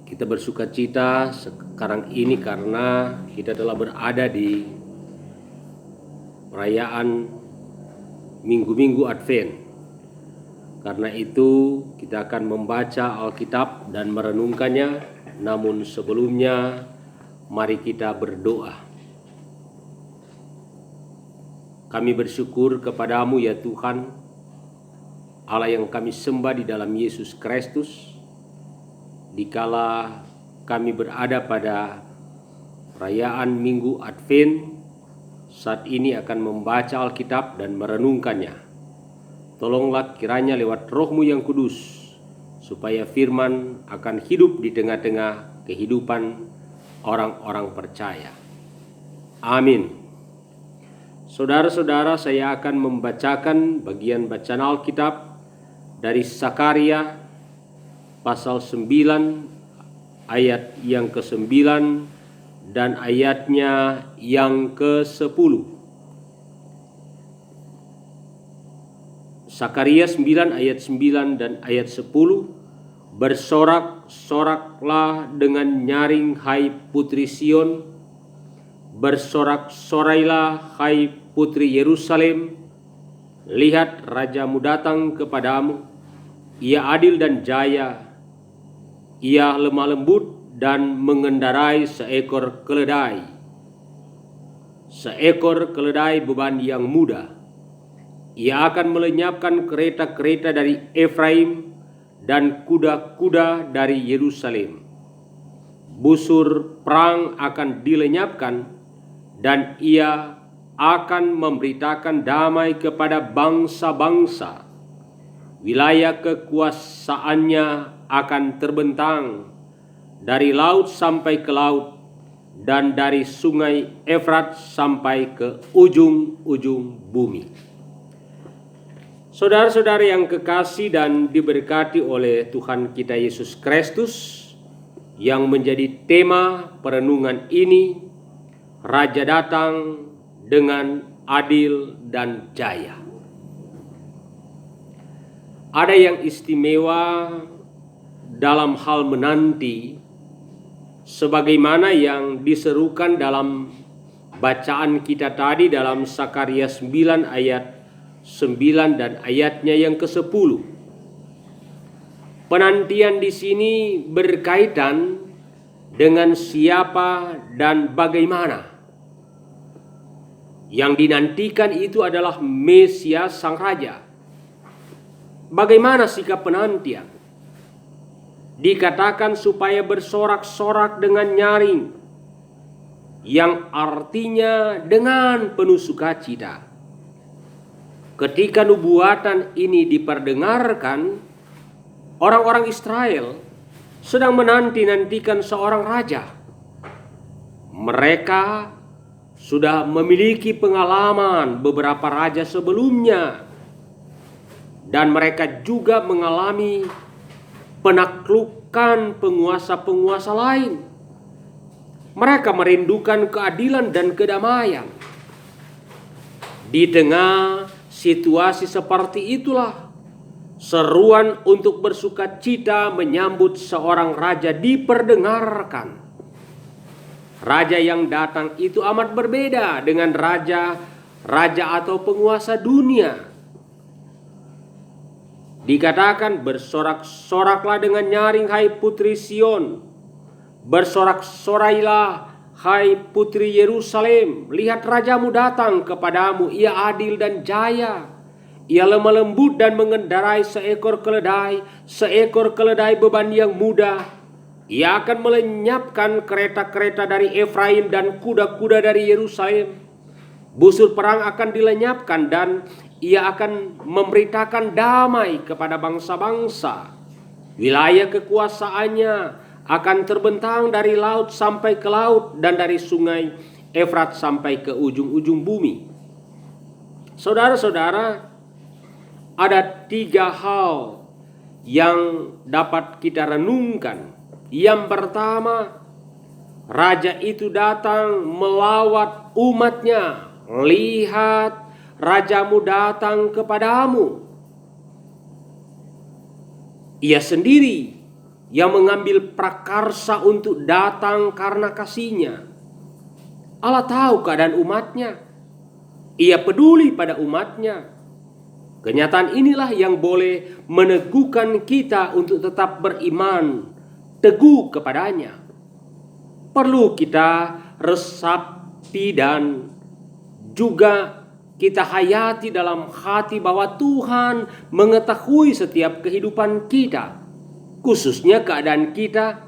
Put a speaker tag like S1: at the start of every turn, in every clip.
S1: Kita bersuka cita sekarang ini karena kita telah berada di perayaan minggu-minggu Advent. Karena itu kita akan membaca Alkitab dan merenungkannya. Namun sebelumnya mari kita berdoa. Kami bersyukur kepadamu ya Tuhan, Allah yang kami sembah di dalam Yesus Kristus. Dikala kami berada pada perayaan Minggu Advent, saat ini akan membaca Alkitab dan merenungkannya. Tolonglah kiranya lewat Roh-Mu yang kudus, supaya firman akan hidup di tengah-tengah kehidupan orang-orang percaya. Amin. Saudara-saudara, saya akan membacakan bagian bacaan Alkitab dari Sakaria pasal 9 ayat yang ke-9 dan ayatnya yang ke-10. Sakaria 9 ayat 9 dan ayat 10. Bersorak-soraklah dengan nyaring hai putri Sion, bersorak-sorailah hai putri Yerusalem. Lihat rajamu datang kepadamu, ia adil dan jaya, ia lemah lembut dan mengendarai seekor keledai beban yang muda. Ia akan melenyapkan kereta-kereta dari Efraim dan kuda-kuda dari Yerusalem. Busur perang akan dilenyapkan dan ia akan memberitakan damai kepada bangsa-bangsa. Wilayah kekuasaannya akan terbentang dari laut sampai ke laut dan dari sungai Efrat sampai ke ujung-ujung bumi. Saudara-saudara yang kekasih dan diberkati oleh Tuhan kita Yesus Kristus, yang menjadi tema perenungan ini, Raja datang dengan adil dan jaya. Ada yang istimewa dalam hal menanti, sebagaimana yang diserukan dalam bacaan kita tadi dalam Sakaria 9 ayat 9 dan ayatnya yang ke-10. Penantian di sini berkaitan dengan siapa dan bagaimana. Yang dinantikan itu adalah Mesias Sang Raja. Bagaimana sikap penantian? Dikatakan supaya bersorak-sorak dengan nyaring, yang artinya dengan penuh sukacita. Ketika nubuatan ini diperdengarkan, orang-orang Israel sedang menanti-nantikan seorang raja. Mereka sudah memiliki pengalaman beberapa raja sebelumnya, dan mereka juga mengalami penaklukan penguasa-penguasa lain. Mereka merindukan keadilan dan kedamaian. Di tengah situasi seperti itulah, seruan untuk bersuka cita menyambut seorang raja diperdengarkan. Raja yang datang itu amat berbeda dengan raja atau penguasa dunia. Dikatakan bersorak-soraklah dengan nyaring hai putri Sion, bersorak-sorailah hai putri Yerusalem. Lihat rajamu datang kepadamu, ia adil dan jaya, ia lemah lembut dan mengendarai seekor keledai beban yang muda. Ia akan melenyapkan kereta-kereta dari Efraim dan kuda-kuda dari Yerusalem. Busur perang akan dilenyapkan dan ia akan memberitakan damai kepada bangsa-bangsa. Wilayah kekuasaannya akan terbentang dari laut sampai ke laut dan dari sungai Efrat sampai ke ujung-ujung bumi. Saudara-saudara, ada 3 hal yang dapat kita renungkan. Yang pertama, raja itu datang melawat umatnya. Lihat, rajamu datang kepadamu. Ia sendiri yang mengambil prakarsa untuk datang karena kasih-Nya. Allah tahu keadaan umat-Nya. Ia peduli pada umat-Nya. Kenyataan inilah yang boleh meneguhkan kita untuk tetap beriman teguh kepadanya. Perlu kita resapi dan juga kita hayati dalam hati bahwa Tuhan mengetahui setiap kehidupan kita, khususnya keadaan kita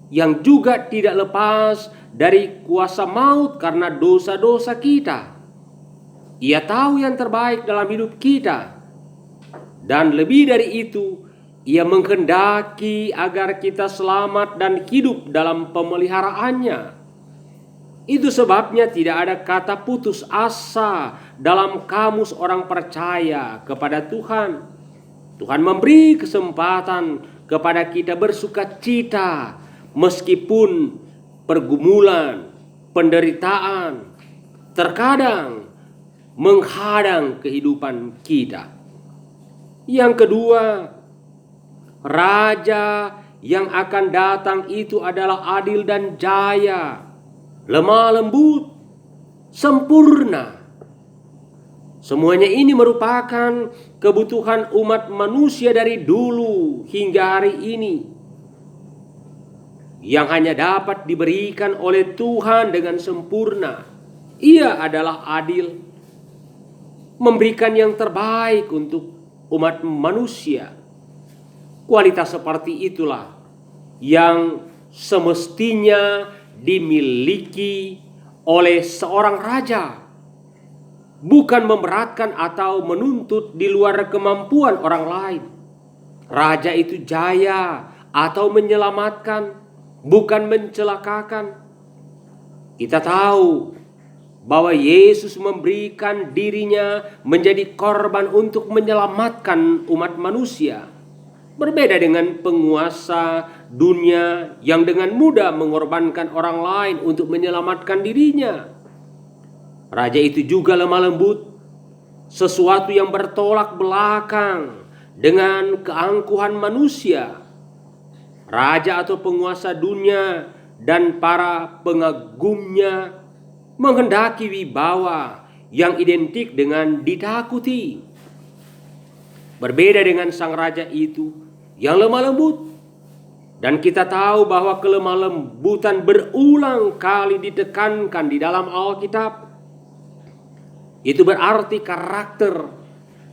S1: yang juga tidak lepas dari kuasa maut karena dosa-dosa kita. Ia tahu yang terbaik dalam hidup kita. Dan lebih dari itu, Ia menghendaki agar kita selamat dan hidup dalam pemeliharaannya. Itu sebabnya tidak ada kata putus asa dalam kamus orang percaya kepada Tuhan. Tuhan memberi kesempatan kepada kita bersuka cita meskipun pergumulan, penderitaan terkadang menghadang kehidupan kita. Yang kedua, Raja yang akan datang itu adalah adil dan jaya, lemah lembut, sempurna. Semuanya ini merupakan kebutuhan umat manusia dari dulu hingga hari ini, yang hanya dapat diberikan oleh Tuhan dengan sempurna. Ia adalah adil, memberikan yang terbaik untuk umat manusia. Kualitas seperti itulah yang semestinya dimiliki oleh seorang raja, bukan memberatkan atau menuntut di luar kemampuan orang lain. Raja itu jaya atau menyelamatkan, bukan mencelakakan. Kita tahu bahwa Yesus memberikan dirinya menjadi korban untuk menyelamatkan umat manusia. Berbeda dengan penguasa dunia yang dengan mudah mengorbankan orang lain untuk menyelamatkan dirinya. Raja itu juga lemah lembut, sesuatu yang bertolak belakang dengan keangkuhan manusia. Raja atau penguasa dunia dan para pengagumnya menghendaki wibawa yang identik dengan ditakuti. Berbeda dengan sang raja itu yang lemah lembut. Dan kita tahu bahwa kelemah lembutan berulang kali ditekankan di dalam Alkitab. Itu berarti karakter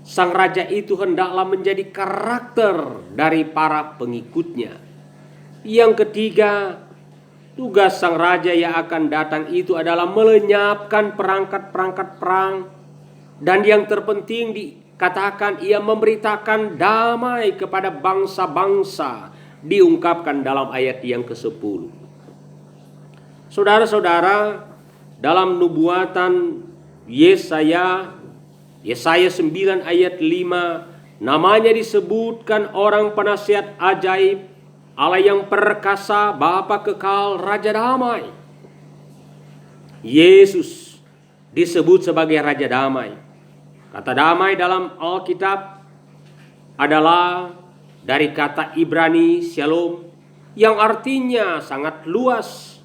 S1: sang raja itu hendaklah menjadi karakter dari para pengikutnya. Yang ketiga, tugas sang raja yang akan datang itu adalah melenyapkan perangkat-perangkat perang. Dan yang terpenting dikatakan ia memberitakan damai kepada bangsa-bangsa, diungkapkan dalam ayat yang ke-10. Saudara-saudara, dalam nubuatan Yesaya 9 ayat 5, namanya disebutkan orang penasihat ajaib, Allah yang perkasa, Bapa kekal, Raja damai. Yesus disebut sebagai Raja damai. Kata damai dalam Alkitab adalah dari kata Ibrani shalom, yang artinya sangat luas.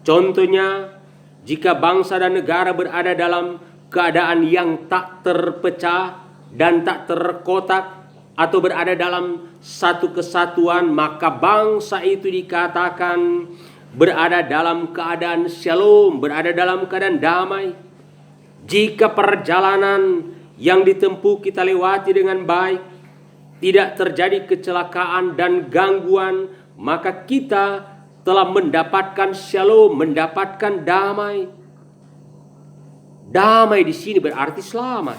S1: Contohnya, jika bangsa dan negara berada dalam keadaan yang tak terpecah dan tak terkotak, atau berada dalam satu kesatuan, maka bangsa itu dikatakan berada dalam keadaan shalom, berada dalam keadaan damai. Jika perjalanan yang ditempuh kita lewati dengan baik, tidak terjadi kecelakaan dan gangguan, maka kita telah mendapatkan shalom, mendapatkan damai. Damai di sini berarti selamat.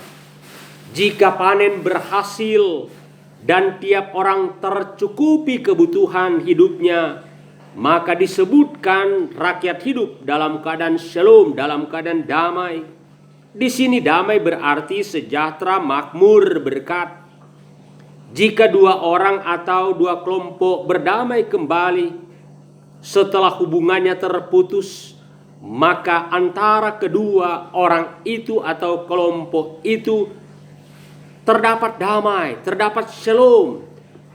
S1: Jika panen berhasil dan tiap orang tercukupi kebutuhan hidupnya, maka disebutkan rakyat hidup dalam keadaan shalom, dalam keadaan damai. Di sini damai berarti sejahtera, makmur, berkat. Jika dua orang atau dua kelompok berdamai kembali setelah hubungannya terputus, maka antara kedua orang itu atau kelompok itu terdapat damai, terdapat shalom.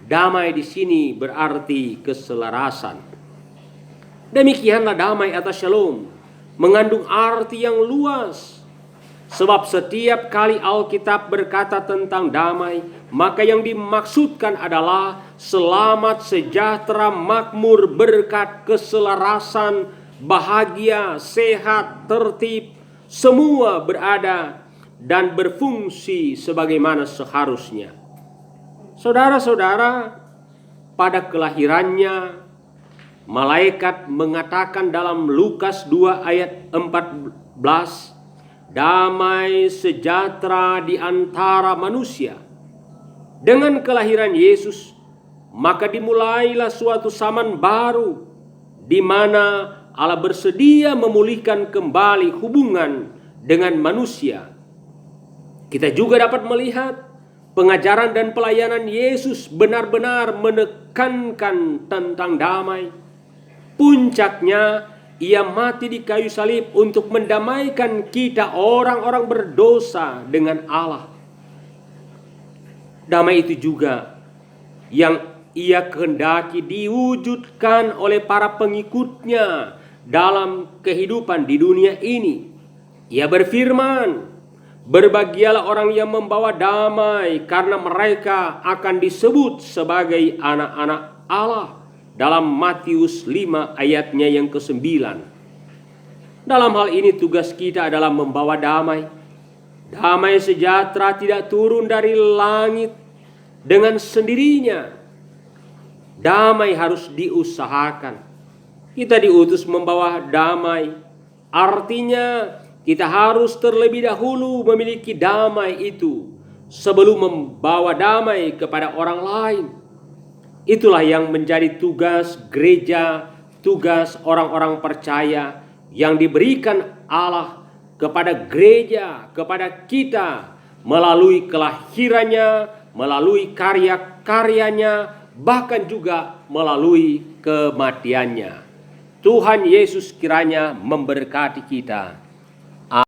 S1: Damai di sini berarti keselarasan. Demikianlah damai atau shalom mengandung arti yang luas. Sebab setiap kali Alkitab berkata tentang damai, maka yang dimaksudkan adalah selamat, sejahtera, makmur, berkat, keselarasan, bahagia, sehat, tertib, semua berada dan berfungsi sebagaimana seharusnya. Saudara-saudara, pada kelahirannya, malaikat mengatakan dalam Lukas 2 ayat 14, damai sejahtera di antara manusia. Dengan kelahiran Yesus, maka dimulailah suatu zaman baru di mana Allah bersedia memulihkan kembali hubungan dengan manusia. Kita juga dapat melihat pengajaran dan pelayanan Yesus benar-benar menekankan tentang damai. Puncaknya, Ia mati di kayu salib untuk mendamaikan kita orang-orang berdosa dengan Allah. Damai itu juga yang Ia kehendaki diwujudkan oleh para pengikutnya dalam kehidupan di dunia ini. Ia berfirman, berbahagialah orang yang membawa damai, karena mereka akan disebut sebagai anak-anak Allah. Dalam Matius 5 ayatnya yang ke-9. Dalam hal ini tugas kita adalah membawa damai. Damai sejahtera tidak turun dari langit dengan sendirinya. Damai harus diusahakan. Kita diutus membawa damai. Artinya kita harus terlebih dahulu memiliki damai itu sebelum membawa damai kepada orang lain. Itulah yang menjadi tugas gereja, tugas orang-orang percaya yang diberikan Allah kepada gereja, kepada kita melalui kelahirannya, melalui karya-karyanya, bahkan juga melalui kematiannya. Tuhan Yesus kiranya memberkati kita.